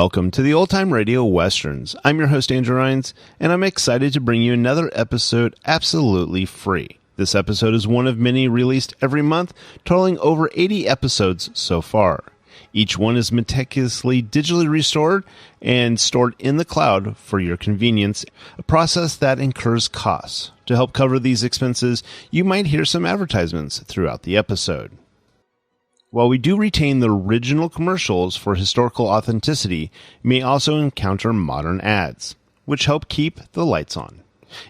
Welcome to the Old Time Radio Westerns. I'm your host, Andrew Rines, and I'm excited to bring you another episode absolutely free. This episode is one of many released every month, totaling over 80 episodes so far. Each one is meticulously digitally restored and stored in the cloud for your convenience, a process that incurs costs. To help cover these expenses, you might hear some advertisements throughout the episode. While we do retain the original commercials for historical authenticity, you may also encounter modern ads, which help keep the lights on.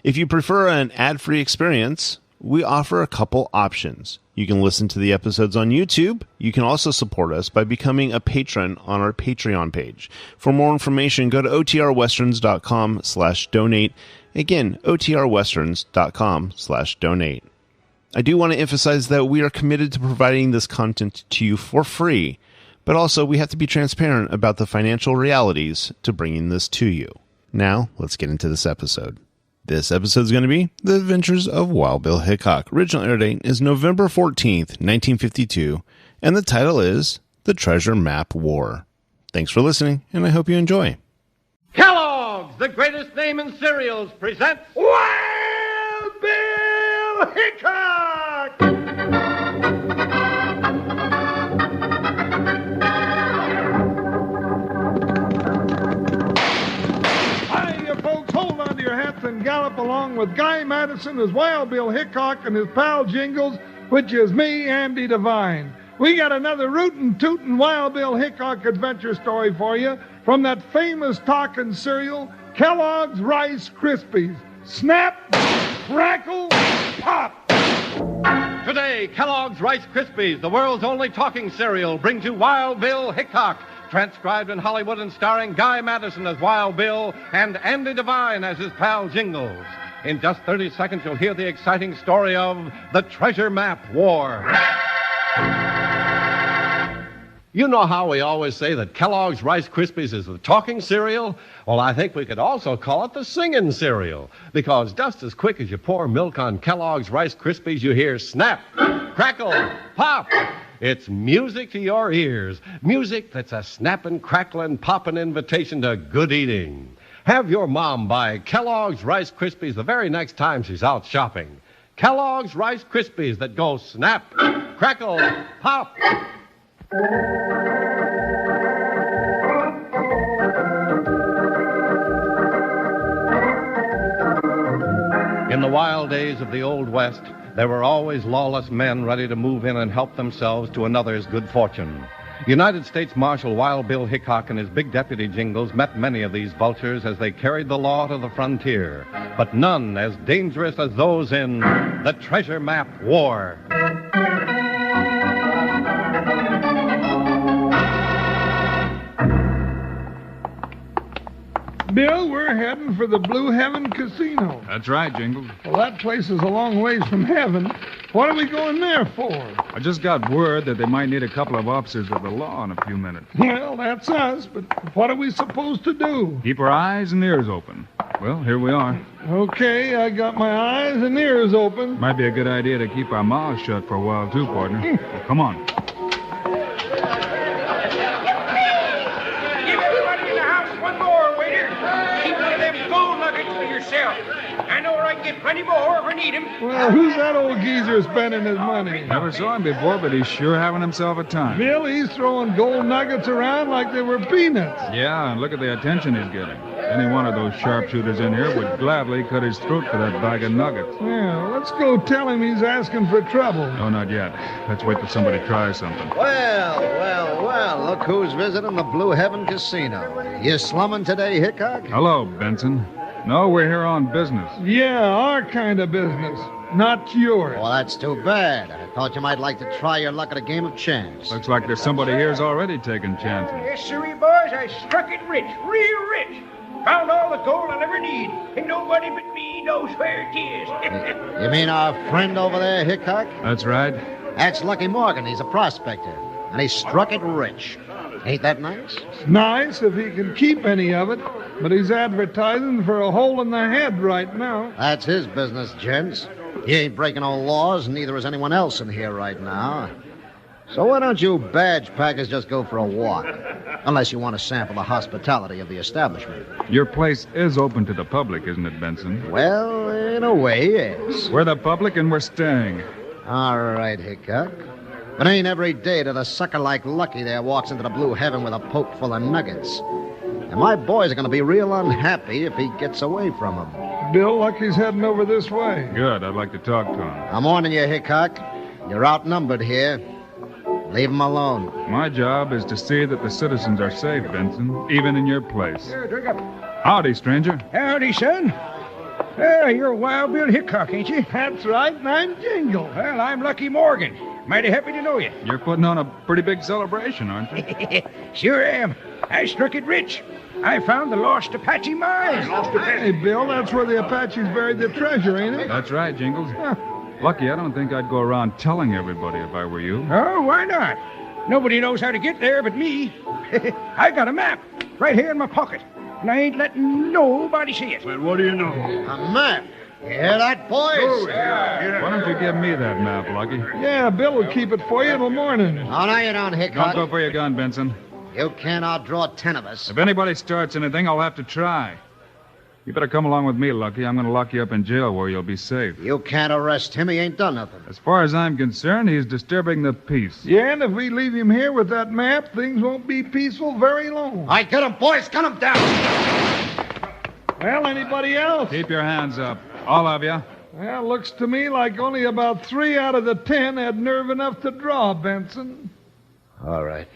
If you prefer an ad-free experience, we offer a couple options. You can listen to the episodes on YouTube. You can also support us by becoming a patron on our Patreon page. For more information, go to otrwesterns.com/donate. Again, otrwesterns.com/donate. I do want to emphasize that we are committed to providing this content to you for free, but also we have to be transparent about the financial realities to bringing this to you. Now, let's get into this episode. This episode is going to be The Adventures of Wild Bill Hickok. Original air date is November 14th, 1952, and the title is The Treasure Map War. Thanks for listening, and I hope you enjoy. Kellogg's, the greatest name in cereals, presents Wild Bill Hickok! And gallop along with Guy Madison as Wild Bill Hickok and his pal Jingles, which is me, Andy Devine. We got another rootin' tootin' Wild Bill Hickok adventure story for you from that famous talking cereal, Kellogg's Rice Krispies. Snap, crackle, pop! Today, Kellogg's Rice Krispies, the world's only talking cereal, brings you Wild Bill Hickok, transcribed in Hollywood and starring Guy Madison as Wild Bill and Andy Devine as his pal Jingles. In just 30 seconds, you'll hear the exciting story of the Treasure Map War. You know how we always say that Kellogg's Rice Krispies is the talking cereal? Well, I think we could also call it the singing cereal, because just as quick as you pour milk on Kellogg's Rice Krispies, you hear snap, crackle, pop. It's music to your ears. Music that's a snapping, crackling, popping invitation to good eating. Have your mom buy Kellogg's Rice Krispies the very next time she's out shopping. Kellogg's Rice Krispies that go snap, crackle, pop. In the wild days of the Old West, there were always lawless men ready to move in and help themselves to another's good fortune. United States Marshal Wild Bill Hickok and his big deputy Jingles met many of these vultures as they carried the law to the frontier, but none as dangerous as those in the Treasure Map War. Bill, we're heading for the Blue Heaven Casino. That's right, Jingles. Well, that place is a long ways from heaven. What are we going there for? I just got word that they might need a couple of officers of the law in a few minutes. Well, that's us, but what are we supposed to do? Keep our eyes and ears open. Well, here we are. Okay, I got my eyes and ears open. Might be a good idea to keep our mouths shut for a while, too, partner. Well, come on. Give everybody in the house one more, waiter. Keep one of them gold nuggets for yourself. I know where I can get plenty more if I need them. Well, who's that old geezer spending his money? Never saw him before, but he's sure having himself a time. Bill, he's throwing gold nuggets around like they were peanuts. Yeah, and look at the attention he's getting. Any one of those sharpshooters in here would gladly cut his throat for that bag of nuggets. Yeah, let's go tell him he's asking for trouble. No, not yet. Let's wait till somebody tries something. Well, look who's visiting the Blue Heaven Casino. You slumming today, Hickok? Hello, Benson. No, we're here on business. Yeah, our kind of business, not yours. Well, that's too bad. I thought you might like to try your luck at a game of chance. Looks like there's somebody here's already taking chances. Yes, sirree, boys. I struck it rich, real rich. Found all the gold I'll ever need, and nobody but me knows where it is. You mean our friend over there, Hickok? That's right. That's Lucky Morgan. He's a prospector, and he struck it rich. Ain't that nice? It's nice if he can keep any of it, but he's advertising for a hole in the head right now. That's his business, gents. He ain't breaking no laws, and neither is anyone else in here right now. So why don't you badge packers just go for a walk? Unless you want to sample the hospitality of the establishment. Your place is open to the public, isn't it, Benson? Well, in a way, yes. We're the public and we're staying. All right, Hickok. But ain't every day that a sucker like Lucky there walks into the blue heaven with a poke full of nuggets. And my boys are going to be real unhappy if he gets away from them. Bill, Lucky's heading over this way. Good. I'd like to talk to him. I'm warning you, Hickok. You're outnumbered here. Leave him alone. My job is to see that the citizens are safe, Benson, even in your place. Here, drink up. Howdy, stranger. Howdy, son. You're Wild Bill Hickok, ain't you? That's right, and I'm Jingle. Well, I'm Lucky Morgan. Mighty happy to know you. You're putting on a pretty big celebration, aren't you? Sure am. I struck it rich. I found the lost Apache mine. Hey, Bill, that's where the Apaches buried their treasure, ain't it? That's right, Jingles. Lucky, I don't think I'd go around telling everybody if I were you. Oh, why not? Nobody knows how to get there but me. I got a map right here in my pocket, and I ain't letting nobody see it. Well, what do you know? A map. You hear that, boys? Why don't you give me that map, Lucky? Yeah, Bill will keep it for you till morning. Oh, no, you don't, Hickok. Don't go for your gun, Benson. You can't outdraw 10 of us. If anybody starts anything, I'll have to try. You better come along with me, Lucky. I'm going to lock you up in jail where you'll be safe. You can't arrest him. He ain't done nothing. As far as I'm concerned, he's disturbing the peace. Yeah, and if we leave him here with that map, things won't be peaceful very long. All right, get him, boys. Gun him down. Well, anybody else? Keep your hands up. All of you. Well, looks to me like only about 3 out of the 10 had nerve enough to draw, Benson. All right.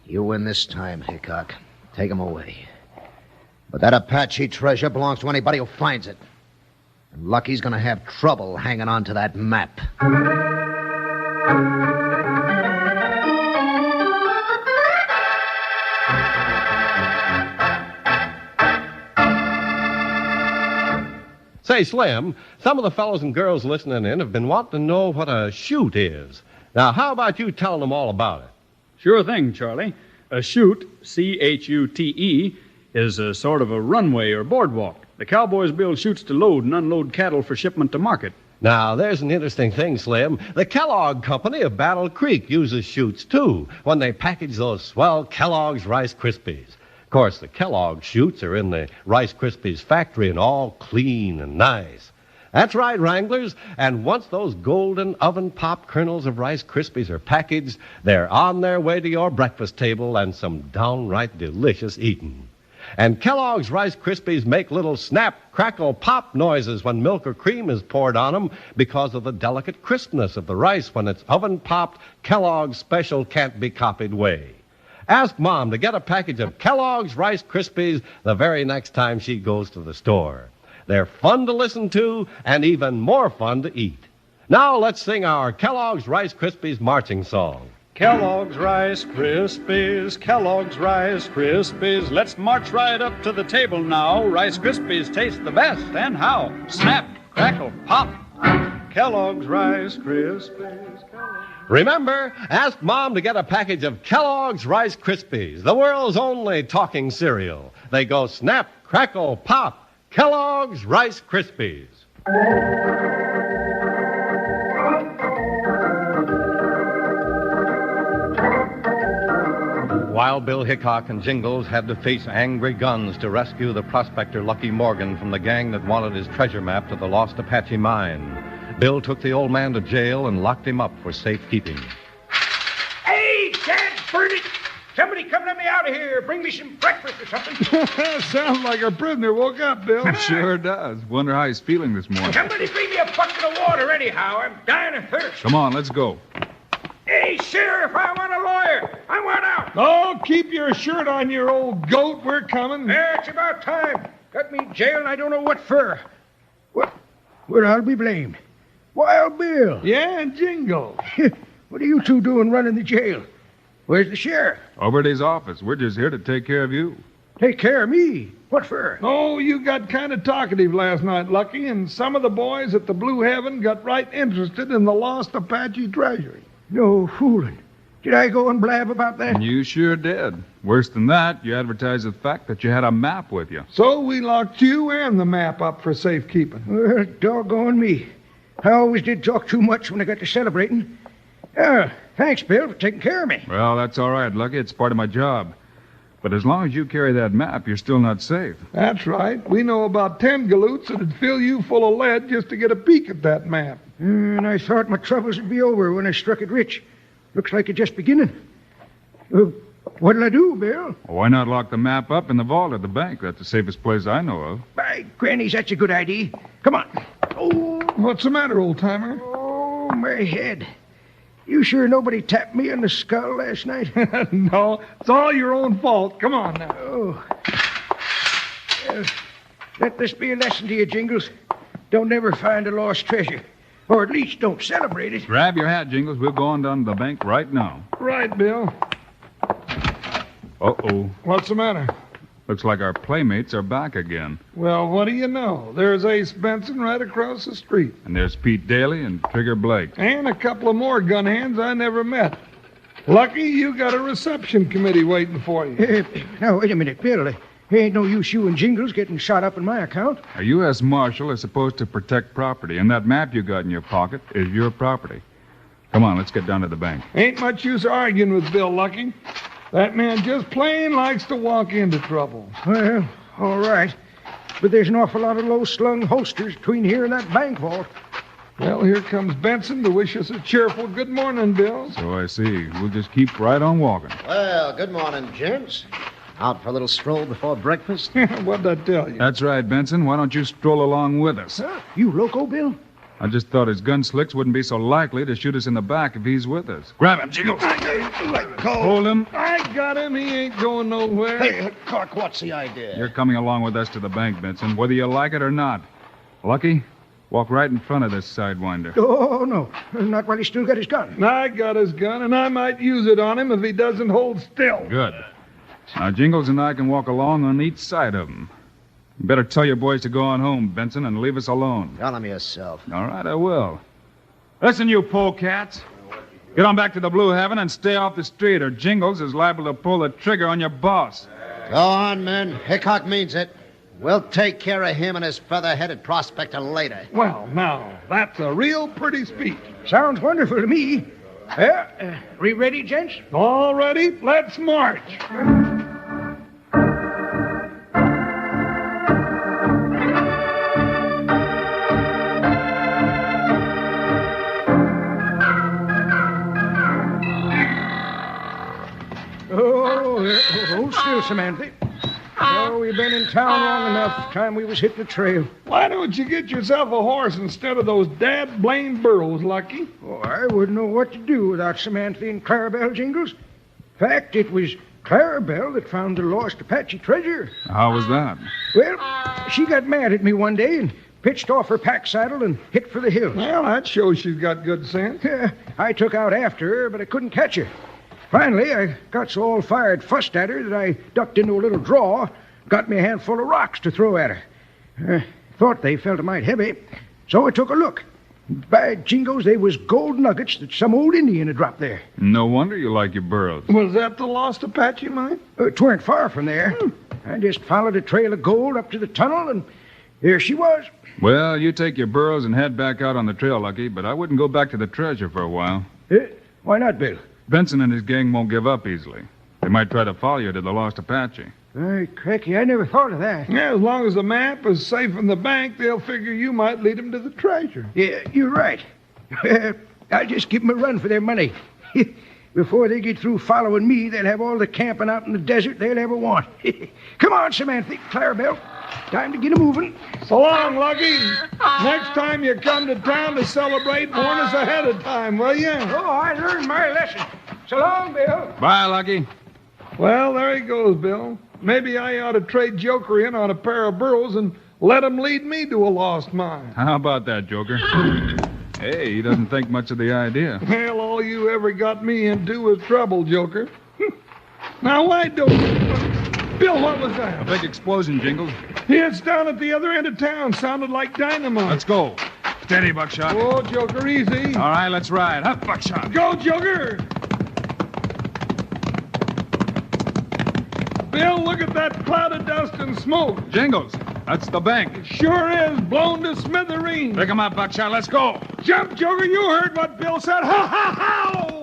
You win this time, Hickok. Take him away. But that Apache treasure belongs to anybody who finds it. And Lucky's going to have trouble hanging on to that map. Say, Slim, some of the fellows and girls listening in have been wanting to know what a chute is. Now, how about you telling them all about it? Sure thing, Charlie. A chute, C-H-U-T-E, is a sort of a runway or boardwalk. The cowboys build chutes to load and unload cattle for shipment to market. Now, there's an interesting thing, Slim. The Kellogg Company of Battle Creek uses chutes, too, when they package those swell Kellogg's Rice Krispies. Of course, the Kellogg chutes are in the Rice Krispies factory and all clean and nice. That's right, Wranglers. And once those golden oven-popped kernels of Rice Krispies are packaged, they're on their way to your breakfast table and some downright delicious eating. And Kellogg's Rice Krispies make little snap, crackle, pop noises when milk or cream is poured on them because of the delicate crispness of the rice when it's oven-popped Kellogg's special can't-be-copied way. Ask Mom to get a package of Kellogg's Rice Krispies the very next time she goes to the store. They're fun to listen to and even more fun to eat. Now let's sing our Kellogg's Rice Krispies marching song. Kellogg's Rice Krispies, Kellogg's Rice Krispies. Let's march right up to the table now. Rice Krispies taste the best, and how? Snap, crackle, pop. Kellogg's Rice Krispies. Remember, ask Mom to get a package of Kellogg's Rice Krispies, the world's only talking cereal. They go snap, crackle, pop. Kellogg's Rice Krispies. Wild Bill Hickok and Jingles had to face angry guns to rescue the prospector Lucky Morgan from the gang that wanted his treasure map to the lost Apache mine. Bill took the old man to jail and locked him up for safekeeping. Hey, Dad, burn it! Somebody come let me out of here. Bring me some breakfast or something. Sounds like our prisoner woke up, Bill. Sure does. Wonder how he's feeling this morning. Somebody bring me a bucket of water anyhow. I'm dying of thirst. Come on, let's go. Hey, Sheriff, I want a lawyer. I want out. Oh, keep your shirt on, you old goat. We're coming. Yeah, it's about time. Got me in jail and I don't know what for. Well, I'll be blamed. Wild Bill. Yeah, and Jingle. What are you two doing running the jail? Where's the sheriff? Over at his office. We're just here to take care of you. Take care of me? What for? Oh, you got kind of talkative last night, Lucky, and some of the boys at the Blue Heaven got right interested in the lost Apache treasury. No fooling. Did I go and blab about that? You sure did. Worse than that, you advertised the fact that you had a map with you. So we locked you and the map up for safekeeping. Well, doggone me. I always did talk too much when I got to celebrating. Thanks, Bill, for taking care of me. Well, that's all right, Lucky. It's part of my job. But as long as you carry that map, you're still not safe. That's right. We know about 10 galoots that'd fill you full of lead just to get a peek at that map. And I thought my troubles would be over when I struck it rich. Looks like it's just beginning. What'll I do, Bill? Well, why not lock the map up in the vault at the bank? That's the safest place I know of. By grannies, that's a good idea. Come on. Oh, What's the matter, old-timer? oh, my head. You sure nobody tapped me on the skull last night? No, it's all your own fault. Come on now. Oh. Well, let this be a lesson to you, Jingles. Don't never find a lost treasure. Or at least don't celebrate it. Grab your hat, Jingles. We'll go on down to the bank right now. Right, Bill. Uh-oh. What's the matter? Looks like our playmates are back again. Well, what do you know? There's Ace Benson right across the street. And there's Pete Daly and Trigger Blake. And a couple of more gun hands I never met. Lucky you got a reception committee waiting for you. Now, wait a minute, Bill. Ain't no use you and Jingles getting shot up in my account. A U.S. Marshal is supposed to protect property, and that map you got in your pocket is your property. Come on, let's get down to the bank. Ain't much use arguing with Bill, Lucky. That man just plain likes to walk into trouble. Well, all right. But there's an awful lot of low-slung holsters between here and that bank vault. Well, here comes Benson to wish us a cheerful good morning, Bill. So I see. We'll just keep right on walking. Well, good morning, gents. Out for a little stroll before breakfast? What'd I tell you? That's right, Benson. Why don't you stroll along with us? Huh? You loco, Bill? I just thought his gun slicks wouldn't be so likely to shoot us in the back if he's with us. Grab him, Jingles. Let go. Hold him. I got him. He ain't going nowhere. Hey, Hickok, what's the idea? You're coming along with us to the bank, Benson, whether you like it or not. Lucky, walk right in front of this sidewinder. Oh, no. Not while he's still got his gun. I got his gun, and I might use it on him if he doesn't hold still. Good. Now, Jingles and I can walk along on each side of him. You better tell your boys to go on home, Benson, and leave us alone. Tell him yourself. All right, I will. Listen, you polecats. Get on back to the Blue Heaven and stay off the street, or Jingles is liable to pull the trigger on your boss. Go on, men. Hickok means it. We'll take care of him and his feather-headed prospector later. Well, now, that's a real pretty speech. Sounds wonderful to me. We ready, gents? All ready? Let's march. Hold still, Samantha. Oh, we've been in town long enough. Time we was hitting the trail. Why don't you get yourself a horse instead of those dad-blamed burros, Lucky? Oh, I wouldn't know what to do without Samantha and Clarabelle, Jingles. In fact, it was Clarabelle that found the lost Apache treasure. How was that? Well, she got mad at me one day and pitched off her pack saddle and hit for the hills. Well, that shows she's got good sense. I took out after her, but I couldn't catch her. Finally, I got so all-fired fussed at her that I ducked into a little draw, got me a handful of rocks to throw at her. Thought they felt a mite heavy, so I took a look. By jingos, they was gold nuggets that some old Indian had dropped there. No wonder you like your burros. Was that the lost Apache mine? Tweren't far from there. I just followed a trail of gold up to the tunnel, and there she was. Well, you take your burros and head back out on the trail, Lucky, but I wouldn't go back to the treasure for a while. Why not, Bill? Benson and his gang won't give up easily. They might try to follow you to the lost Apache. Cracky, I never thought of that. Yeah, as long as the map is safe in the bank, they'll figure you might lead them to the treasure. Yeah, you're right. I'll just give them a run for their money. Before they get through following me, they'll have all the camping out in the desert they'll ever want. Come on, Samantha, Clarabelle. Time to get 'em moving. So long, Lucky. Next time you come to town to celebrate, warn us ahead of time, will you? Oh, I learned my lesson. So long, Bill. Bye, Lucky. Well, there he goes, Bill. Maybe I ought to trade Joker in on a pair of burros and let him lead me to a lost mine. How about that, Joker? Hey, he doesn't think much of the idea. Well, all you ever got me into was trouble, Joker. Now, why don't you... Bill, what was A that? big explosion, Jingles. It's down at the other end of town. Sounded like dynamite. Let's go. Steady, Buckshot. Oh, Joker, easy. All right, let's ride. Up, Buckshot. Go, Joker! Bill, look at that cloud of dust and smoke. Jingles, that's the bank. Sure is, blown to smithereens. Pick him up, Buckshot. Let's go. Jump, Joker, you heard what Bill said. Ha, ha, ha!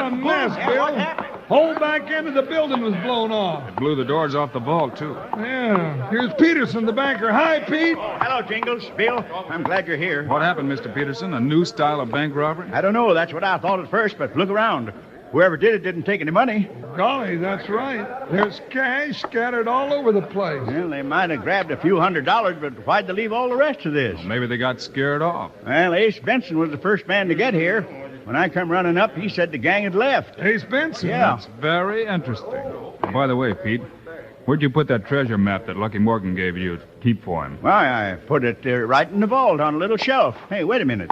a mess, Bill. Whole back end of the building was blown off. It blew the doors off the vault, too. Yeah. Here's Peterson, the banker. Hi, Pete. Hello, Jingles. Bill, I'm glad you're here. What happened, Mr. Peterson? A new style of bank robbery? I don't know. That's what I thought at first, but look around. Whoever did it didn't take any money. Golly, that's right. There's cash scattered all over the place. Well, they might have grabbed a few $100s, but why'd they leave all the rest of this? Well, maybe they got scared off. Well, Ace Benson was the first man to get here. When I come running up, he said the gang had left. Ace Benson? Yeah. That's very interesting. By the way, Pete, where'd you put that treasure map that Lucky Morgan gave you to keep for him? Why, I put it right in the vault on a little shelf. Hey, wait a minute.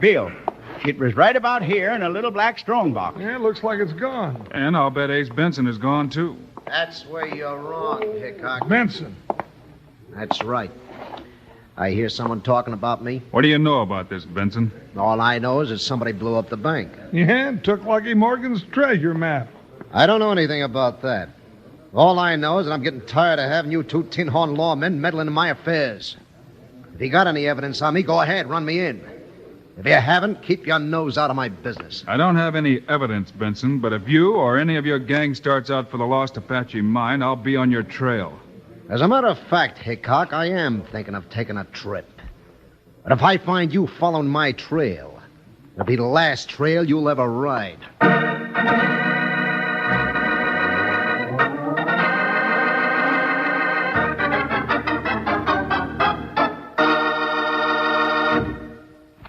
Bill, it was right about here in a little black strong box. Yeah, looks like it's gone. And I'll bet Ace Benson is gone, too. That's where you're wrong, Hickok. Benson. That's right. I hear someone talking about me. What do you know about this, Benson? All I know is that somebody blew up the bank. Yeah, took Lucky Morgan's treasure map. I don't know anything about that. All I know is that I'm getting tired of having you two tin-horn lawmen meddling in my affairs. If you got any evidence on me, go ahead, run me in. If you haven't, keep your nose out of my business. I don't have any evidence, Benson, but if you or any of your gang starts out for the Lost Apache mine, I'll be on your trail. As a matter of fact, Hickok, I am thinking of taking a trip. But if I find you following my trail, it'll be the last trail you'll ever ride.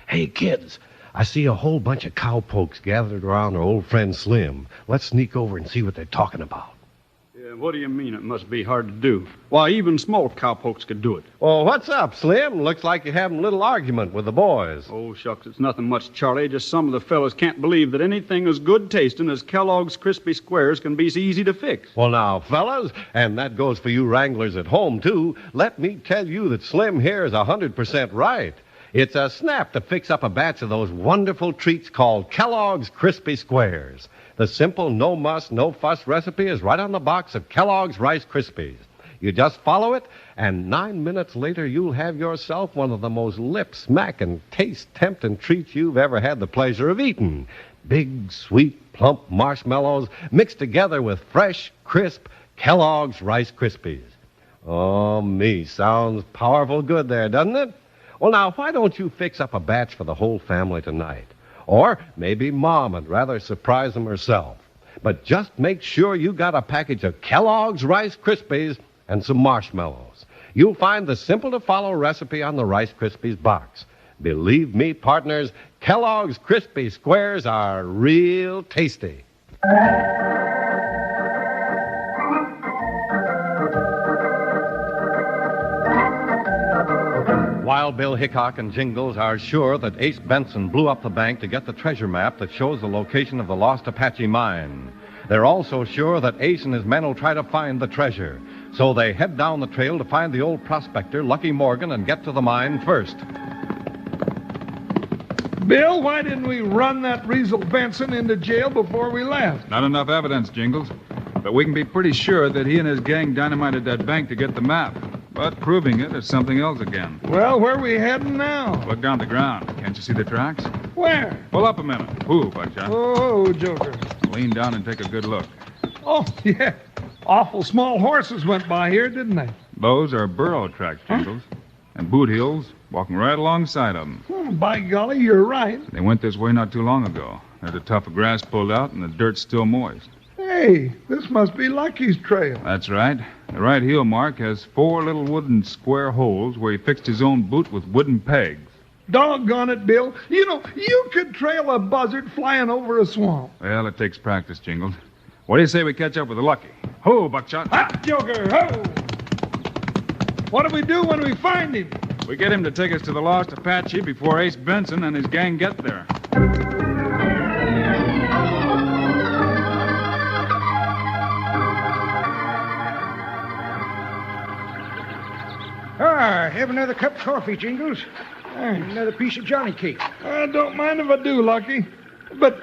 Hey, kids, I see a whole bunch of cowpokes gathered around our old friend Slim. Let's sneak over and see what they're talking about. What do you mean it must be hard to do? Why, even small cowpokes could do it. Well, what's up, Slim? Looks like you're having a little argument with the boys. Oh, shucks, it's nothing much, Charlie. Just some of the fellas can't believe that anything as good tasting as Kellogg's Crispy Squares can be so easy to fix. Well, now, fellas, and that goes for you wranglers at home, too, let me tell you that Slim here is 100% right. It's a snap to fix up a batch of those wonderful treats called Kellogg's Crispy Squares. The simple, no-muss, no-fuss recipe is right on the box of Kellogg's Rice Krispies. You just follow it, and 9 minutes later, you'll have yourself one of the most lip-smacking, taste-tempting treats you've ever had the pleasure of eating. Big, sweet, plump marshmallows mixed together with fresh, crisp Kellogg's Rice Krispies. Oh, me, sounds powerful good there, doesn't it? Well, now, why don't you fix up a batch for the whole family tonight? Or maybe Mom would rather surprise them herself. But just make sure you got a package of Kellogg's Rice Krispies and some marshmallows. You'll find the simple-to-follow recipe on the Rice Krispies box. Believe me, partners, Kellogg's Crispy Squares are real tasty. Wild Bill Hickok and Jingles are sure that Ace Benson blew up the bank to get the treasure map that shows the location of the lost Apache mine. They're also sure that Ace and his men will try to find the treasure. So they head down the trail to find the old prospector, Lucky Morgan, and get to the mine first. Bill, why didn't we run that Riesel Benson into jail before we left? Not enough evidence, Jingles. But we can be pretty sure that he and his gang dynamited that bank to get the map. But proving it is something else again. Well, where are we heading now? Look down the ground. Can't you see the tracks? Where? Pull up a minute. Who, Buckshot? Oh, Joker. Lean down and take a good look. Oh, yeah. Awful small horses went by here, didn't they? Those are burro tracks, Jingles. And boot heels walking right alongside of them. Oh, by golly, you're right. They went this way not too long ago. There's a tuft of grass pulled out and the dirt's still moist. Hey, this must be Lucky's trail. That's right. The right heel mark has 4 little wooden square holes where he fixed his own boot with wooden pegs. Doggone it, Bill. You know, you could trail a buzzard flying over a swamp. Well, it takes practice, Jingles. What do you say we catch up with the Lucky? Ho, Buckshot. Ah, Joker, ho! What do we do when we find him? We get him to take us to the Lost Apache before Ace Benson and his gang get there. Have another cup of coffee, Jingles. And another piece of Johnny cake. I don't mind if I do, Lucky. But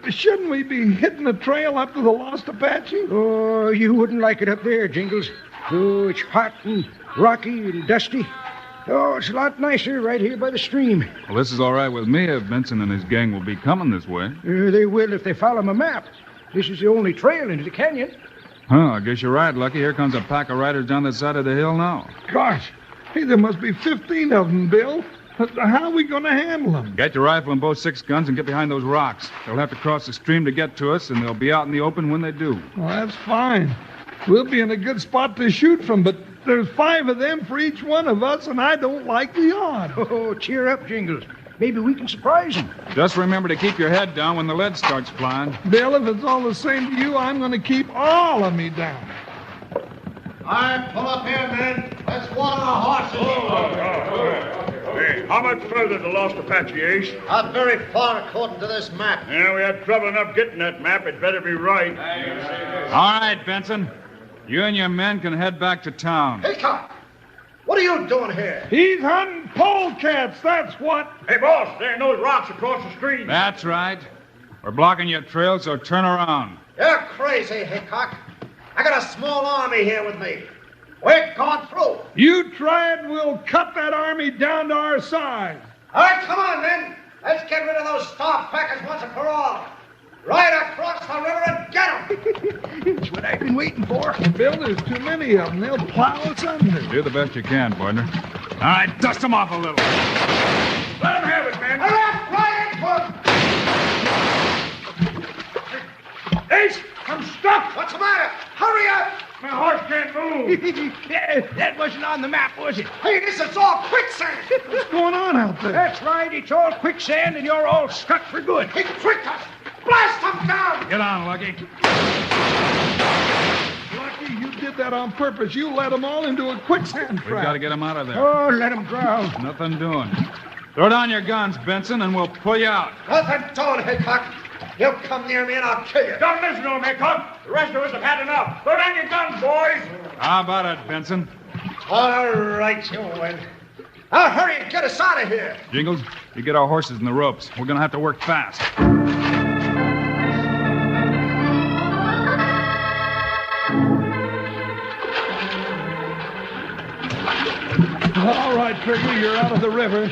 shouldn't we be hitting the trail up to the Lost Apache? Oh, you wouldn't like it up there, Jingles. Oh, it's hot and rocky and dusty. Oh, it's a lot nicer right here by the stream. Well, this is all right with me if Benson and his gang will be coming this way. They will if they follow my map. This is the only trail into the canyon. Huh, I guess you're right, Lucky. Here comes a pack of riders down that side of the hill now. Gosh, hey, there must be 15 of them, Bill. How are we going to handle them? Get your rifle and both 6 guns and get behind those rocks. They'll have to cross the stream to get to us, and they'll be out in the open when they do. Well, that's fine. We'll be in a good spot to shoot from, but there's 5 of them for each one of us, and I don't like the odds. Oh, cheer up, Jingles. Maybe we can surprise them. Just remember to keep your head down when the lead starts flying. Bill, if it's all the same to you, I'm going to keep all of me down. All right, pull up here, men. Let's water our horses. Hey, how much further to Lost Apache, Ace? Not very far, according to this map. Yeah, we had trouble enough getting that map. It better be right. All right, Benson. You and your men can head back to town. Hickok, what are you doing here? He's hunting polecats, that's what. Hey, boss, there are those rocks across the stream. That's right. We're blocking your trail, so turn around. You're crazy, Hickok. I got a small army here with me. We're going through. You try it, we'll cut that army down to our size. All right, come on, men. Let's get rid of those star packers once and for all. Right across the river and get them. That's what I've been waiting for. Bill, there's too many of them. They'll plow us under. Do the best you can, partner. All right, dust them off a little. Let him have it, man. Hurry up, Brian! Ace, I'm stuck. What's the matter? Hurry up! My horse can't move. That wasn't on the map, was it? Hey, this is all quicksand. What's going on out there? That's right. It's all quicksand, and you're all stuck for good. He tricked us. Blast him down! Get on, Lucky. Lucky, you did that on purpose. You led them all into a quicksand We've got to trap. get them out of there. Oh, let them drown. Nothing doing. Throw down your guns, Benson, and we'll pull you out. Nothing doing, Hickok. You come near me and I'll kill you. Don't listen to him, Hickok. The rest of us have had enough. Throw down your guns, boys. How about it, Benson? All right, you win. Now hurry and get us out of here. Jingles, you get our horses and the ropes. We're going to have to work fast. All right, Trigger, you're out of the river.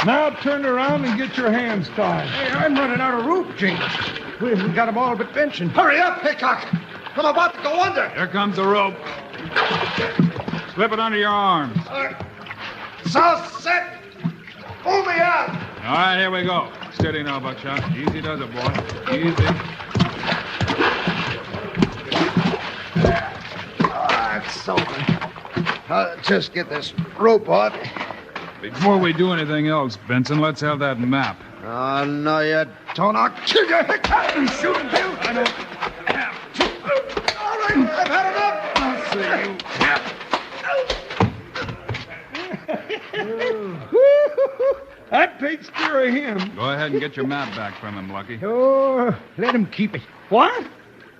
Now turn around and get your hands tied. Hey, I'm running out of rope, Jingles. We got them all but Benson. Hurry up, Hickok. I'm about to go under. Here comes the rope. Slip it under your arms. So set. Pull me out. All right, here we go. Steady now, Buckshot. Easy does it, boy. Easy. That's something. Just get this rope on. Before we do anything else, Benson, let's have that map. Oh, no, you don't. I'll kill you, Hickok. You shoot him, Bill. I don't have to. All right, I've had enough. I'll see you. That takes care of him. Go ahead and get your map back from him, Lucky. Oh, let him keep it. What?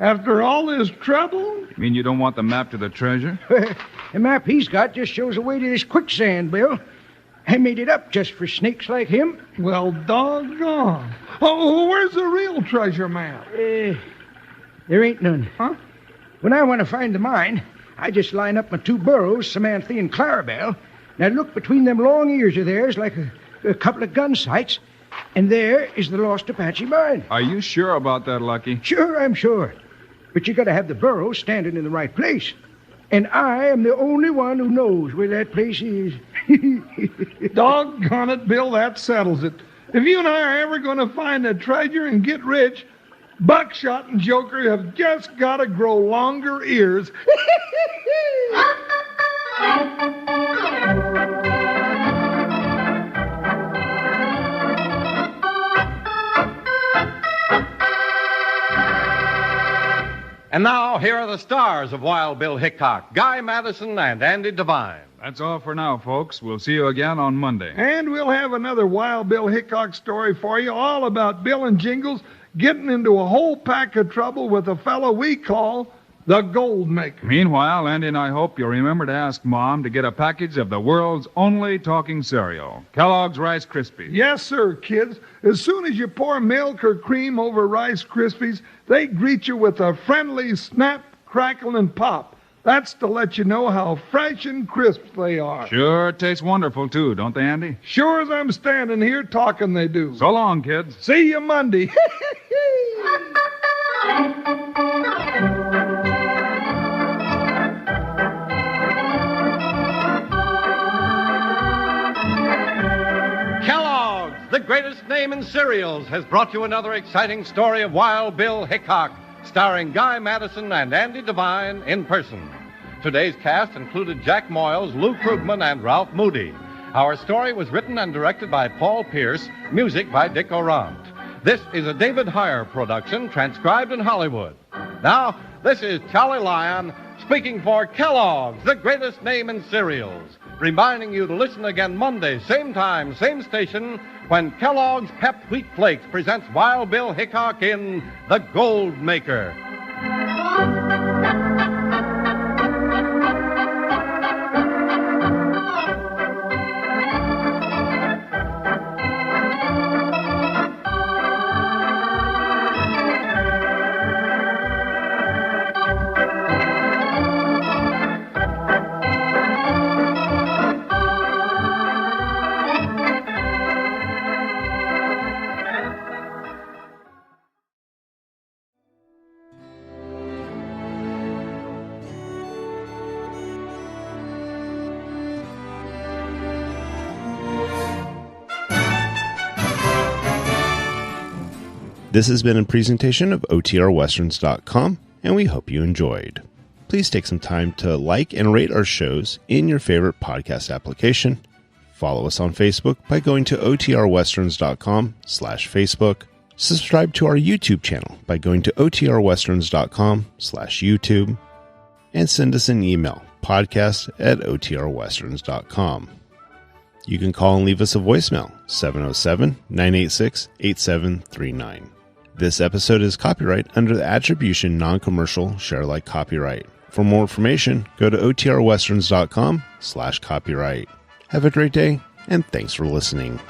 After all this trouble? You mean you don't want the map to the treasure? The map he's got just shows the way to this quicksand, Bill. I made it up just for snakes like him. Well, doggone. Oh, where's the real treasure map? There ain't none. Huh? When I want to find the mine, I just line up my 2 burros, Samantha and Clarabelle, and I look between them long ears of theirs like a couple of gun sights, and there is the Lost Apache mine. Are you sure about that, Lucky? Sure, I'm sure. But you got to have the burros standing in the right place. And I am the only one who knows where that place is. Doggone it, Bill, that settles it. If you and I are ever going to find the treasure and get rich, Buckshot and Joker have just got to grow longer ears. And now, here are the stars of Wild Bill Hickok, Guy Madison and Andy Devine. That's all for now, folks. We'll see you again on Monday. And we'll have another Wild Bill Hickok story for you, all about Bill and Jingles getting into a whole pack of trouble with a fellow we call the Gold Maker. Meanwhile, Andy and I hope you'll remember to ask Mom to get a package of the world's only talking cereal, Kellogg's Rice Krispies. Yes, sir, kids. As soon as you pour milk or cream over Rice Krispies, they greet you with a friendly snap, crackle, and pop. That's to let you know how fresh and crisp they are. Sure tastes wonderful, too, don't they, Andy? Sure as I'm standing here talking, they do. So long, kids. See you Monday. Kellogg's, the greatest name in cereals, has brought you another exciting story of Wild Bill Hickok, starring Guy Madison and Andy Devine in person. Today's cast included Jack Moyles, Lou Krugman, and Ralph Moody. Our story was written and directed by Paul Pierce, music by Dick Orant. This is a David Heyer production, transcribed in Hollywood. Now, this is Charlie Lyon speaking for Kellogg's, the greatest name in cereals, reminding you to listen again Monday, same time, same station, when Kellogg's Pep Wheat Flakes presents Wild Bill Hickok in The Gold Maker. This has been a presentation of OTRWesterns.com, and we hope you enjoyed. Please take some time to like and rate our shows in your favorite podcast application. Follow us on Facebook by going to OTRWesterns.com/Facebook. Subscribe to our YouTube channel by going to OTRWesterns.com/YouTube. And send us an email, podcast@OTRWesterns.com. You can call and leave us a voicemail, 707-986-8739. This episode is copyright under the Attribution Non-Commercial Share-alike copyright. For more information, go to OTRWesterns.com/copyright. Have a great day, and thanks for listening.